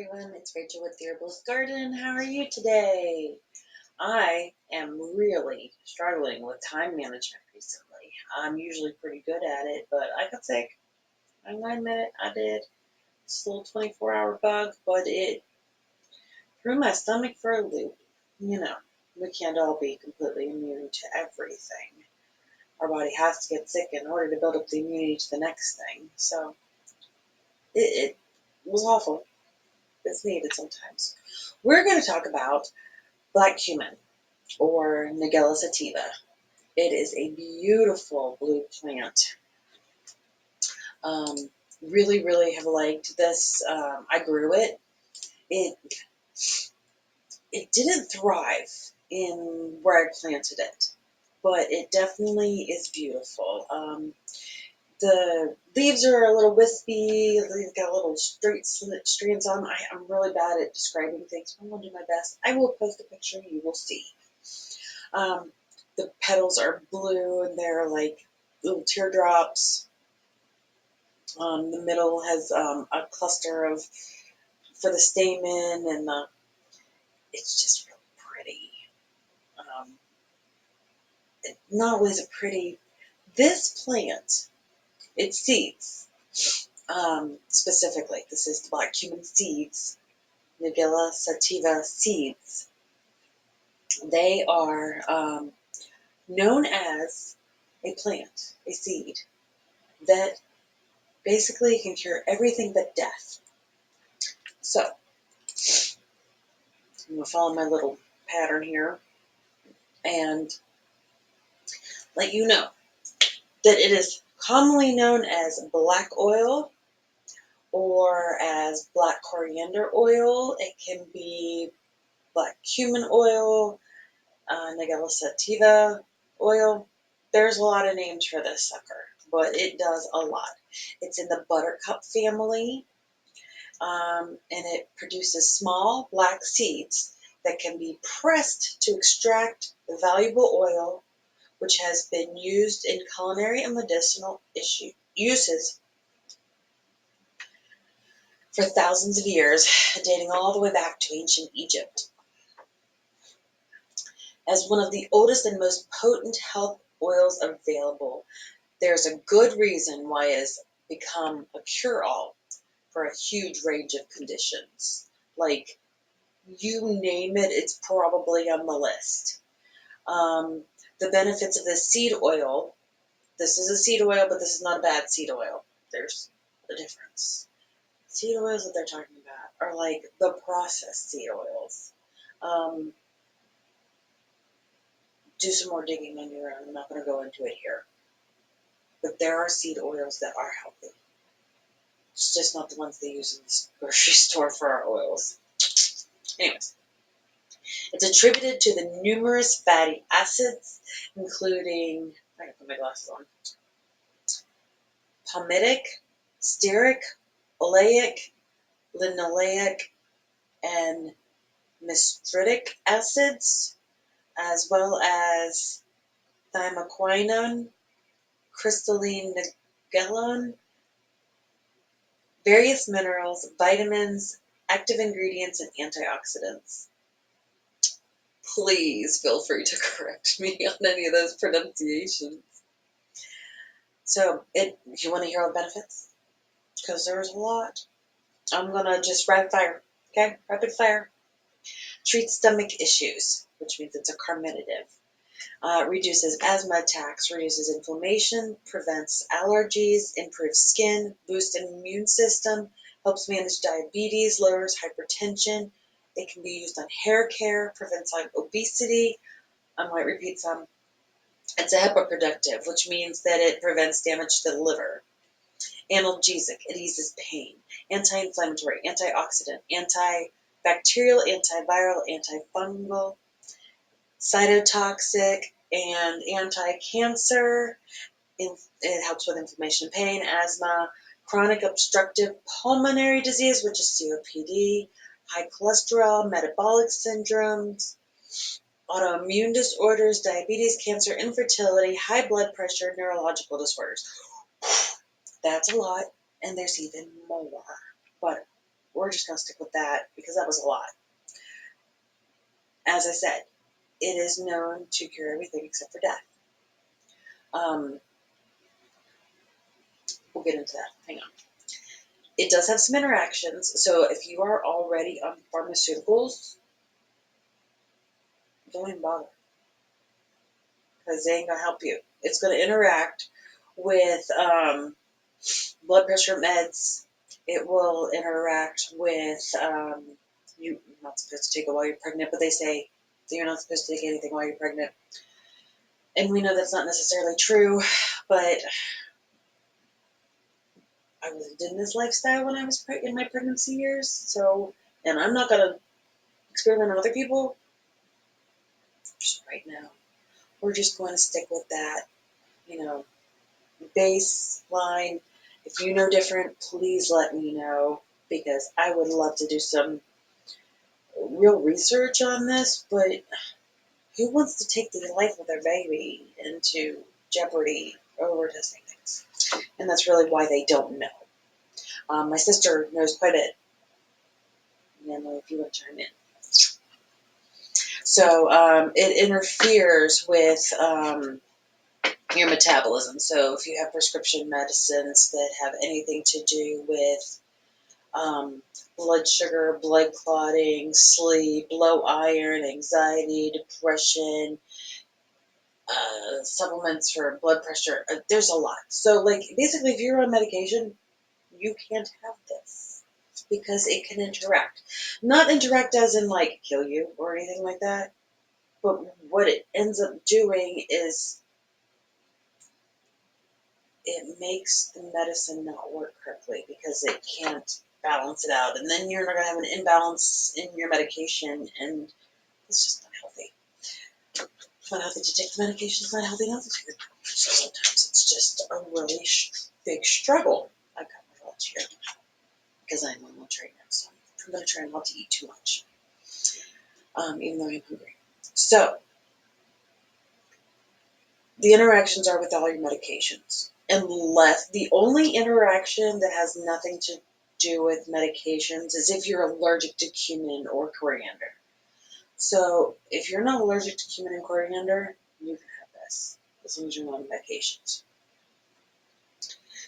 everyone, it's Rachel with the Herbalist Garden. How are you today? I am really struggling with time management recently. I'm usually pretty good at it, but I got sick. I admit it, I did. It's a little 24-hour bug, but it threw my stomach for a loop. You know, we can't all be completely immune to everything. Our body has to get sick in order to build up the immunity to the next thing. So it was awful. It's needed sometimes. We're going to talk about black cumin, or Nigella Sativa. It is a beautiful blue plant. Um, really have liked this. I grew it. It it didn't thrive in where I planted it, but it definitely is beautiful. The leaves are a little wispy. They've got little straight slit strands on them. I'm really bad at describing things, but I'm going to do my best. I will post a picture. You will see. Um, the petals are blue and they're like little teardrops. The middle has a cluster of for the stamen, and it's just really pretty. Um, not only is it pretty, this plant, its seeds, specifically, this is the black cumin seeds, Nigella Sativa seeds. They are known as a plant, a seed, that basically can cure everything but death. So, I'm going to follow my little pattern here and let you know that it is commonly known as black oil or as black coriander oil. It can be black cumin oil, Nigella Sativa oil. There's a lot of names for this sucker, but it does a lot. It's in the buttercup family. And it produces small black seeds that can be pressed to extract the valuable oil, which has been used in culinary and medicinal uses for thousands of years, dating all the way back to ancient Egypt. As one of the oldest and most potent health oils available, there's a good reason why it has become a cure-all for a huge range of conditions. Like, you name it, it's probably on the list. The benefits of this seed oil. This is a seed oil, but this is not a bad seed oil. There's a difference. Seed oils that they're talking about are like the processed seed oils. Do some more digging on your own. I'm not going to go into it here. But there are seed oils that are healthy. It's just not the ones they use in the grocery store for our oils. Anyways, it's attributed to the numerous fatty acids, including, I gotta put my glasses on, palmitic, stearic, oleic, linoleic, and mystaric acids, as well as thymoquinone, crystalline nigellone, various minerals, vitamins, active ingredients, and antioxidants. Please feel free to correct me on any of those pronunciations. So, you want to hear all the benefits? Because there's a lot. I'm going to just rapid fire. Okay? Rapid fire. Treats stomach issues, which means it's a carminative. Reduces asthma attacks, reduces inflammation, prevents allergies, improves skin, boosts an immune system, helps manage diabetes, lowers hypertension. It can be used on hair care, prevents obesity. I might repeat some. It's a hepaproductive, which means that it prevents damage to the liver. Analgesic, it eases pain. Anti-inflammatory, antioxidant, antibacterial, antiviral, antifungal, cytotoxic, and anti-cancer. It helps with inflammation, pain, asthma, chronic obstructive pulmonary disease, which is COPD, high cholesterol, metabolic syndromes, autoimmune disorders, diabetes, cancer, infertility, high blood pressure, neurological disorders. That's a lot, and there's even more. But we're just going to stick with that because that was a lot. As I said, it is known to cure everything except for death. We'll get into that. Hang on. It does have some interactions. So if you are already on pharmaceuticals, don't even bother because they ain't going to help you. It's going to interact with blood pressure meds. It will interact with, you're not supposed to take it while you're pregnant, but they say that you're not supposed to take anything while you're pregnant. And we know that's not necessarily true, but I lived in this lifestyle when I was in my pregnancy years. So, and I'm not going to experiment on other people just right now. We're just going to stick with that, baseline. If you know different, please let me know because I would love to do some real research on this, but who wants to take the life of their baby into jeopardy over testing things? And that's really why they don't know. My sister knows quite a bit. Emily, if you want to chime in. So it interferes with your metabolism. So if you have prescription medicines that have anything to do with blood sugar, blood clotting, sleep, low iron, anxiety, depression, supplements for blood pressure, there's a lot. So basically if you're on medication, you can't have this because it can interact. Not interact as in kill you or anything like that, but what it ends up doing is it makes the medicine not work correctly because it can't balance it out. And then you're not going to have an imbalance in your medication, and it's just not healthy. It's not healthy to take the medication. It's not healthy not to take it. So sometimes it's just a really big struggle. I got my lunch here because I'm on lunch right now, so I'm going to try not to eat too much, even though I'm hungry. So the interactions are with all your medications. Unless the only interaction that has nothing to do with medications is if you're allergic to cumin or coriander. So if you're not allergic to cumin and coriander, you can have this as long as you're not on medications.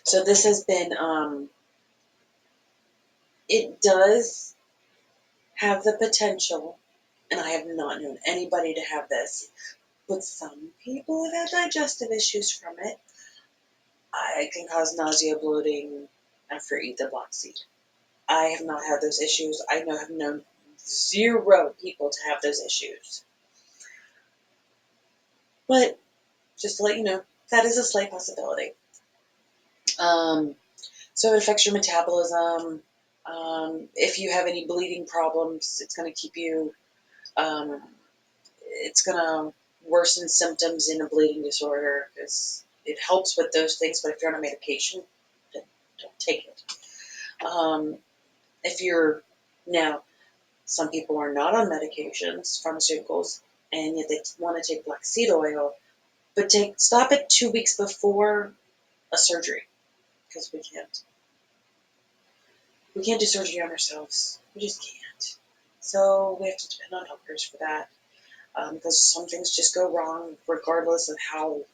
So this has been, it does have the potential, and I have not known anybody to have this, but some people have had digestive issues from it. It can cause nausea, bloating after you eat the black seed. I have not had those issues. I have known 0 people to have those issues. But just to let you know, that is a slight possibility. So it affects your metabolism. If you have any bleeding problems, it's going to keep you, it's going to worsen symptoms in a bleeding disorder because it helps with those things. But if you're on a medication, then don't take it. If you're now, some people are not on medications, pharmaceuticals, and yet they want to take black seed oil, but stop it 2 weeks before a surgery because we can't do surgery on ourselves. We just can't. So we have to depend on doctors for that because some things just go wrong regardless of how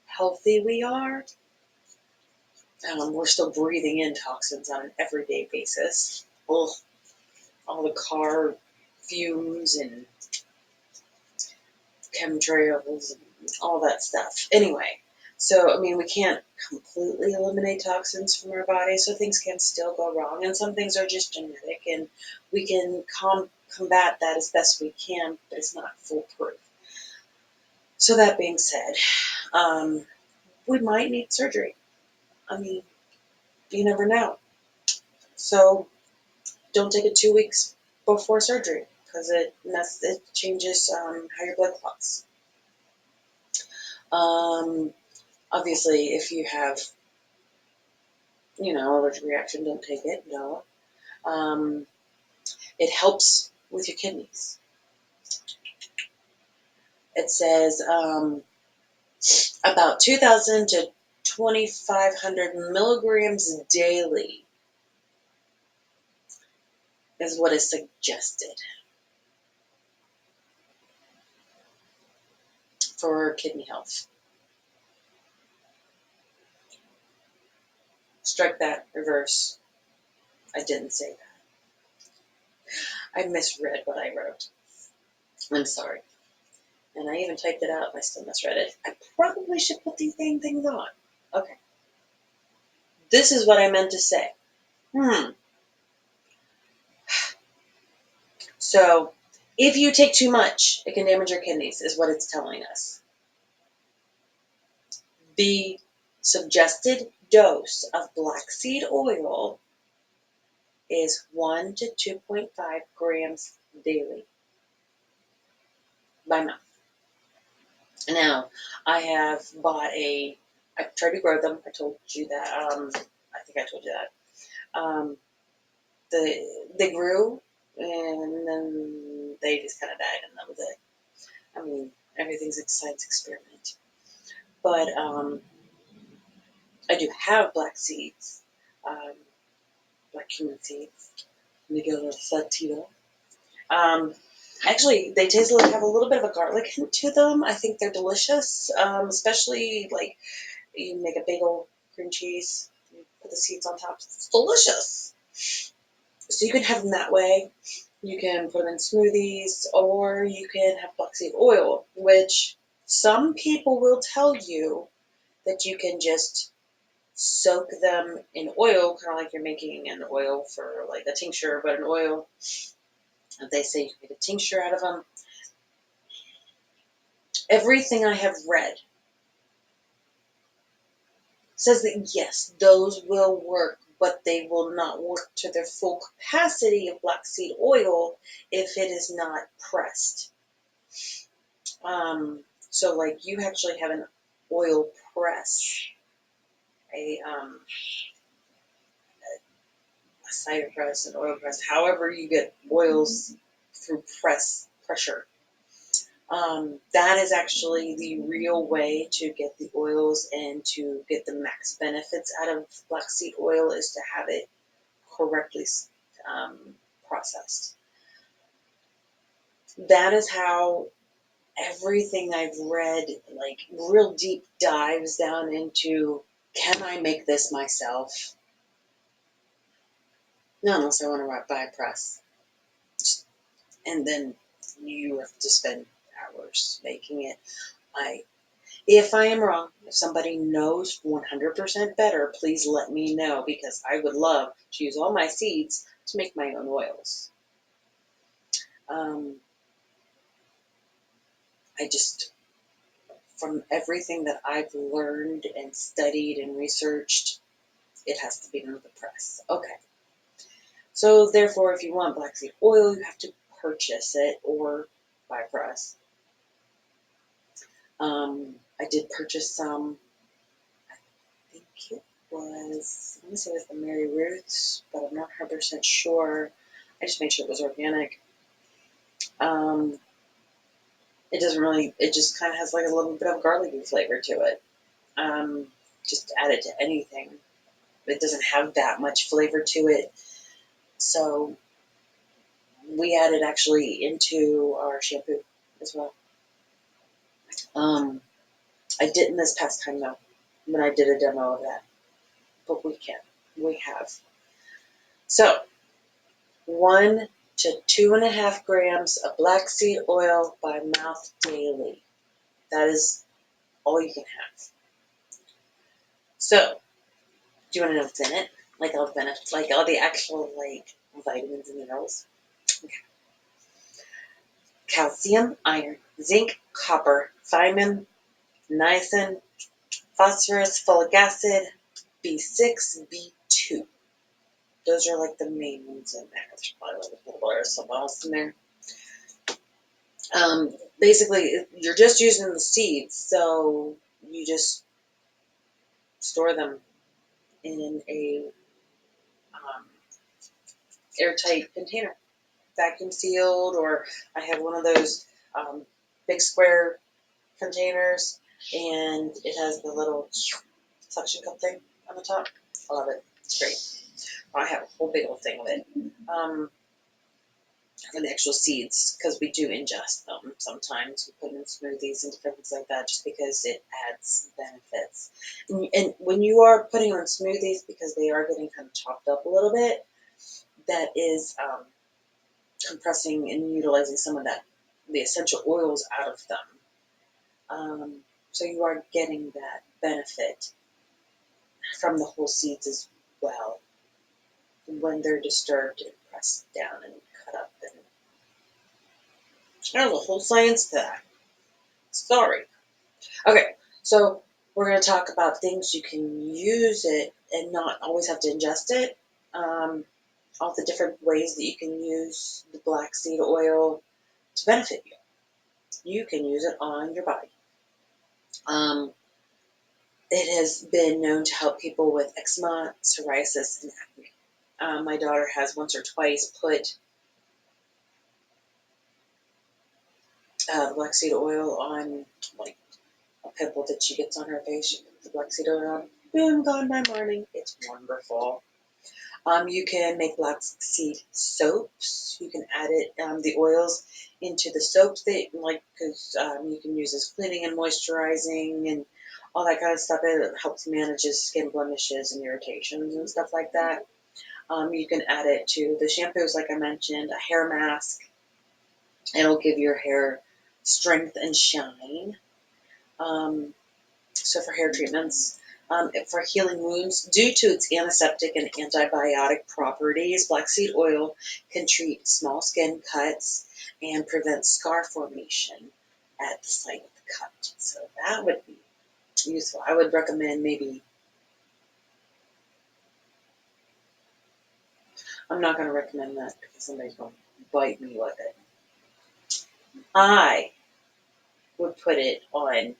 healthy we are. We're still breathing in toxins on an everyday basis. Ugh, all the car fumes and chemtrails and all that stuff. Anyway, so, we can't completely eliminate toxins from our body, so things can still go wrong, and some things are just genetic, and we can combat that as best we can, but it's not foolproof. So that being said, we might need surgery. You never know. So don't take it 2 weeks before surgery, because it changes how your blood clots. Obviously, if you have, allergic reaction, don't take it. No. It helps with your kidneys. It says about 2,000 to 2,500 milligrams daily is what is suggested for kidney health. Strike that, reverse. I didn't say that. I misread what I wrote. I'm sorry. And I even typed it out and I still misread it. I probably should put these dang things on. Okay. This is what I meant to say. So, if you take too much, it can damage your kidneys, is what it's telling us. The suggested dose of black seed oil is 1 to 2.5 grams daily by mouth. Now, I tried to grow them. I told you that. I think I told you that. They grew, and then they just kind of died, and that was it. I mean, everything's a science experiment. But I do have black seeds, black cumin seeds, Nigella Sativa. Actually, they have a little bit of a garlic hint to them. I think they're delicious, especially like you make a bagel, cream cheese, you put the seeds on top. It's delicious. So you can have them that way. You can put them in smoothies, or you can have black seed oil, which some people will tell you that you can just soak them in oil, kind of like you're making an oil for like a tincture, but an oil. They say you can make a tincture out of them. Everything I have read says that yes, those will work, but they will not work to their full capacity of black seed oil if it is not pressed. So like you actually have an oil press, a cider press, an oil press, however you get oils through pressure. That is actually the real way to get the oils and to get the max benefits out of black seed oil is to have it correctly processed. That is how everything I've read, like real deep dives down into, can I make this myself? No, unless I want to buy a press. And then you have to spend hours making it. If I am wrong, if somebody knows 100% better, please let me know, because I would love to use all my seeds to make my own oils. I just, from everything that I've learned and studied and researched, it has to be done with a press. Okay. So therefore, if you want black seed oil, you have to purchase it or buy a press. I did purchase some. I think it was, I want to say it was the Mary Ruth's, but I'm not 100% sure. I just made sure it was organic. It doesn't really, it just kind of has like a little bit of garlicky flavor to it. Just add it to anything. It doesn't have that much flavor to it. So we add it actually into our shampoo as well. I didn't this past time though, when I did a demo of that, but we have. So 1 to 2.5 grams of black seed oil by mouth daily. That is all you can have. So, do you want to know what's in it? Like all the benefits, like all the actual like vitamins and minerals. Okay. Calcium, iron, zinc, copper, thiamine, niacin, phosphorus, folic acid, B6, B2. Those are like the main ones in there. There's probably like a little or something else in there. Basically, you're just using the seeds, so you just store them in a airtight container, vacuum sealed, or I have one of those big square containers, and it has the little suction cup thing on the top. I love it. It's great. I have a whole big old thing of it. for the actual seeds, because we do ingest them sometimes. We put them in smoothies and different things like that just because it adds benefits. And when you are putting on smoothies, because they are getting kind of chopped up a little bit, that is compressing and utilizing some of the essential oils out of them. So you are getting that benefit from the whole seeds as well when they're disturbed and pressed down and cut up. And there's a whole science to that. Sorry. Okay, so we're going to talk about things you can use it and not always have to ingest it. All the different ways that you can use the black seed oil to benefit you. You can use it on your body. It has been known to help people with eczema, psoriasis, and acne. My daughter has once or twice put black seed oil on, like, a pimple that she gets on her face. She puts the black seed oil on. Boom, gone by morning. It's wonderful. You can make black seed soaps. You can add the oils into the soaps that, like, because you can use as cleaning and moisturizing and all that kind of stuff. It helps manages skin blemishes and irritations and stuff like that. You can add it to the shampoos, like I mentioned, a hair mask. It'll give your hair strength and shine. So for hair treatments, for healing wounds, due to its antiseptic and antibiotic properties, black seed oil can treat small skin cuts and prevent scar formation at the site of the cut. So that would be useful. I would recommend maybe, I'm not going to recommend that because somebody's going to bite me with it. I would put it on,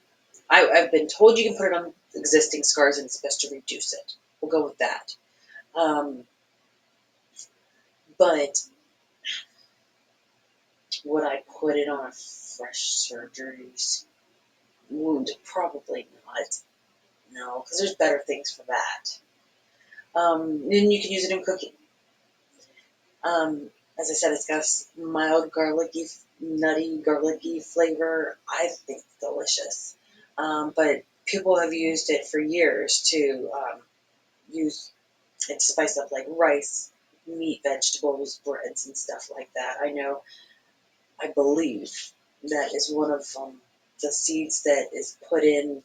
I've been told you can put it on existing scars and it's best to reduce it. We'll go with that. But would I put it on a fresh surgery's wound? Probably not. No, because there's better things for that. And you can use it in cooking. As I said, it's got a mild garlicky, nutty, garlicky flavor. I think it's delicious. But people have used it for years to use it to spice up like rice, meat, vegetables, breads, and stuff like that. I believe that is one of the seeds that is put in,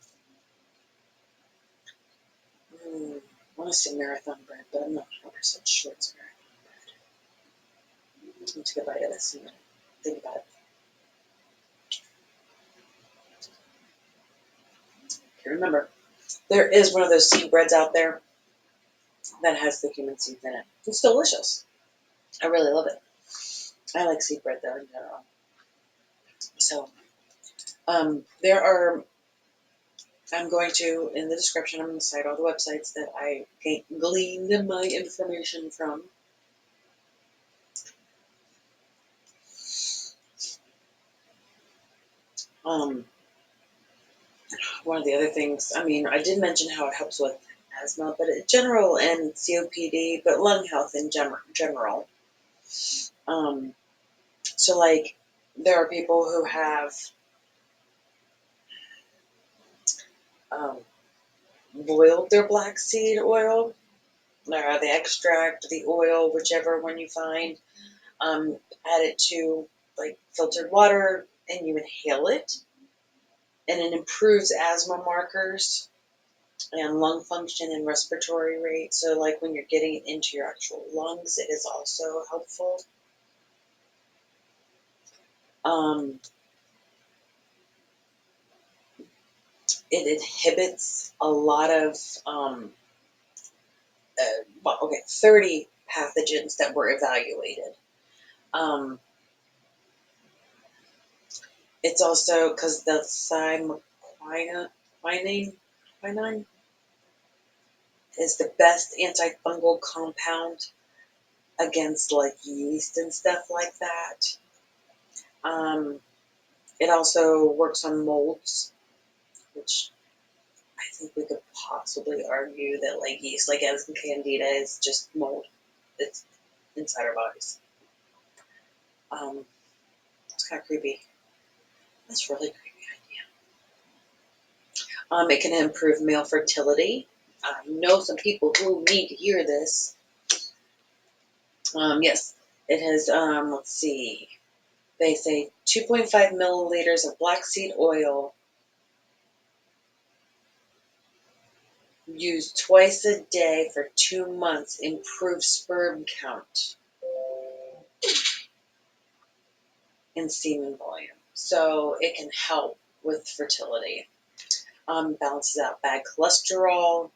I want to say marathon bread, but I'm not 100% sure it's marathon bread. Let me take a bite of this and think about it. Okay, remember, there is one of those seed breads out there that has the cumin seeds in it. It's delicious. I really love it. I like seed bread though in general. So there are, I'm going to, in the description, I'm going to cite all the websites that I gleaned my information from. One of the other things, I mean, I did mention how it helps with asthma, but in general, and COPD, but lung health in general. So, like, there are people who have um, boiled their black seed oil, or the extract, the oil, whichever one you find, add it to, like, filtered water, and you inhale it, and it improves asthma markers and lung function and respiratory rate. So, like, when you're getting it into your actual lungs, it is also helpful. It inhibits a lot of 30 pathogens that were evaluated. It's also because the quinine is the best antifungal compound against, like, yeast and stuff like that. It also works on molds, which I think we could possibly argue that, like, yeast, like as candida, is just mold. It's inside our bodies. It's kind of creepy. That's really creepy idea. It can improve male fertility. I know some people who need to hear this. Yes, it has, let's see, they say 2.5 milliliters of black seed oil used twice a day for 2 months improves sperm count and semen volume. So it can help with fertility. Balances out bad cholesterol.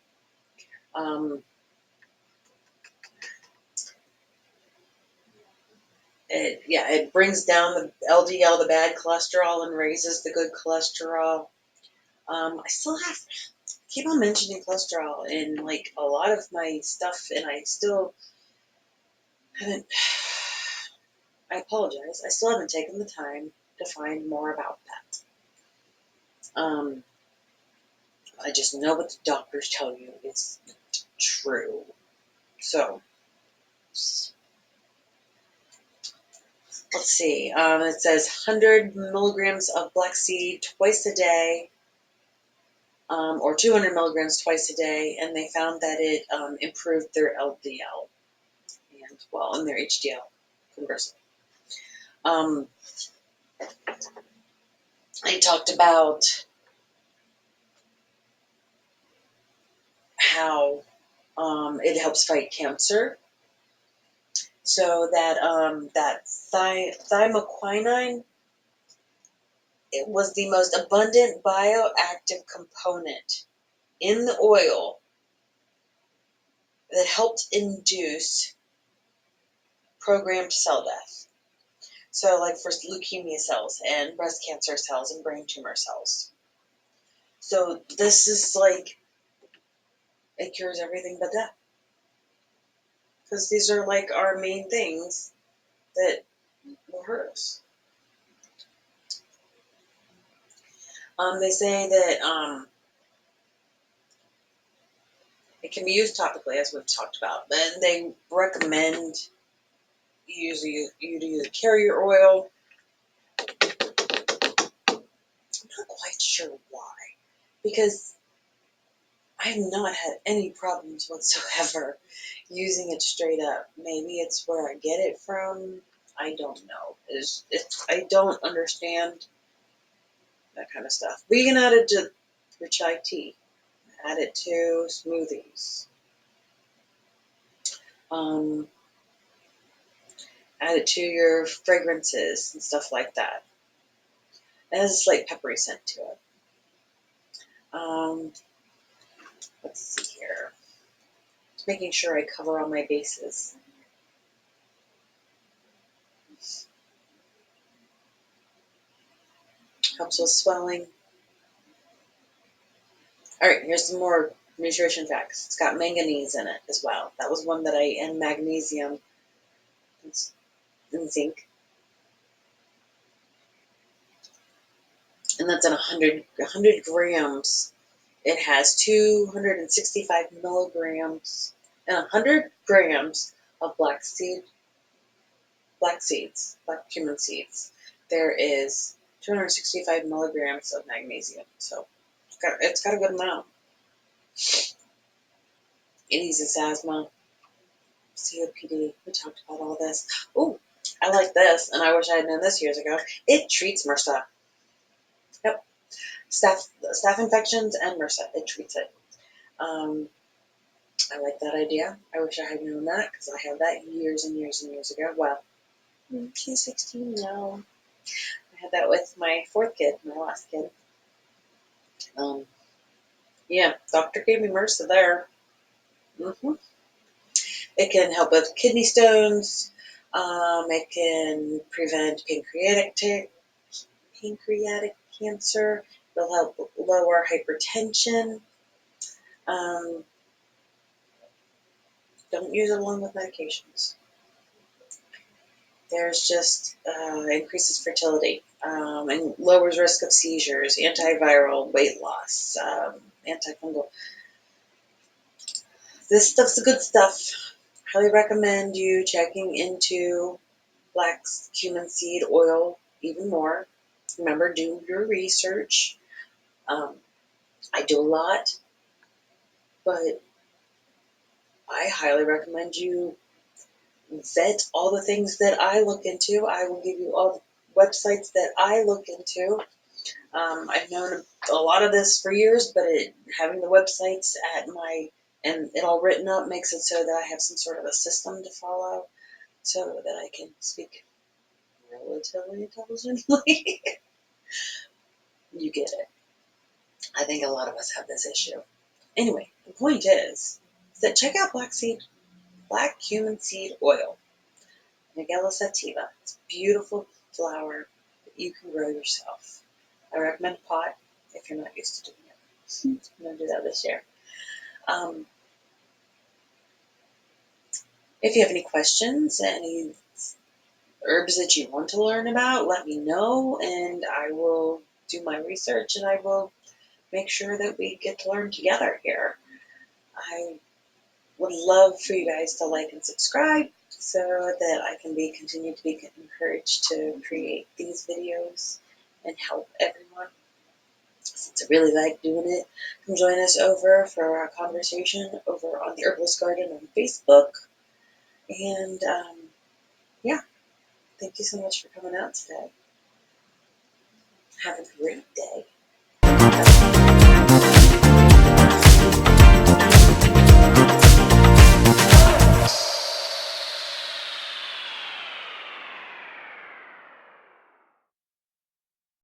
It brings down the LDL, the bad cholesterol, and raises the good cholesterol. I still keep on mentioning cholesterol in like a lot of my stuff, and I still haven't. I apologize. I still haven't taken the time to find more about that. I just know what the doctors tell you is true. So let's see. It says 100 milligrams of black seed twice a day, or 200 milligrams twice a day, and they found that it improved their LDL and their HDL, conversely. I talked about how it helps fight cancer. So that thymoquinine, it was the most abundant bioactive component in the oil that helped induce programmed cell death. So like for leukemia cells and breast cancer cells and brain tumor cells. So this is like, it cures everything but death. Because these are like our main things that will hurt us. They say that it can be used topically, as we've talked about, but they recommend you to use a carrier oil. I'm not quite sure why, because I have not had any problems whatsoever using it straight up. Maybe it's where I get it from. I don't know. I don't understand that kind of stuff. But you can add it to your chai tea. Add it to smoothies. Um, Add it to your fragrances and stuff like that. It has a slight peppery scent to it. Let's see here. Just making sure I cover all my bases. Helps with swelling. All right, here's some more nutrition facts. It's got manganese in it as well. That was one that and magnesium and zinc. And that's in 100 grams. It has 265 milligrams and 100 grams of black cumin seeds. There is 265 milligrams of magnesium. So it's got a good amount. It eases asthma, COPD. We talked about all this. Oh, I like this, and I wish I had known this years ago. It treats MRSA. Yep. Staph infections and MRSA. It treats it. I like that idea. I wish I had known that, because I had that years and years and years ago. Well, she's 16 now. I had that with my fourth kid, my last kid. Yeah, doctor gave me MRSA there. It can help with kidney stones. It can prevent pancreatic cancer. It'll help lower hypertension. Don't use it along with medications. There's just increases fertility and lowers risk of seizures, antiviral, weight loss, antifungal. This stuff's the good stuff. Highly recommend you checking into black cumin seed oil even more. Remember, do your research. Um, I do a lot, but I highly recommend you vet all the things that I look into. I will give you all the websites that I look into. I've known a lot of this for years, but having the websites at my and it all written up makes it so that I have some sort of a system to follow, so that I can speak relatively intelligently. You get it. I think a lot of us have this issue. Anyway, the point is that check out black cumin seed oil, Nigella Sativa. It's a beautiful flower that you can grow yourself. I recommend pot if you're not used to doing it. I'm going to do that this year. Um, if you have any questions, any herbs that you want to learn about, let me know, and I will do my research and I will make sure that we get to learn together here. I would love for you guys to like and subscribe so that I can continue to be encouraged to create these videos and help everyone. Since I really like doing it, come join us over for our conversation over on the Herbalist Garden on Facebook. And yeah, thank you so much for coming out today. Have a great day.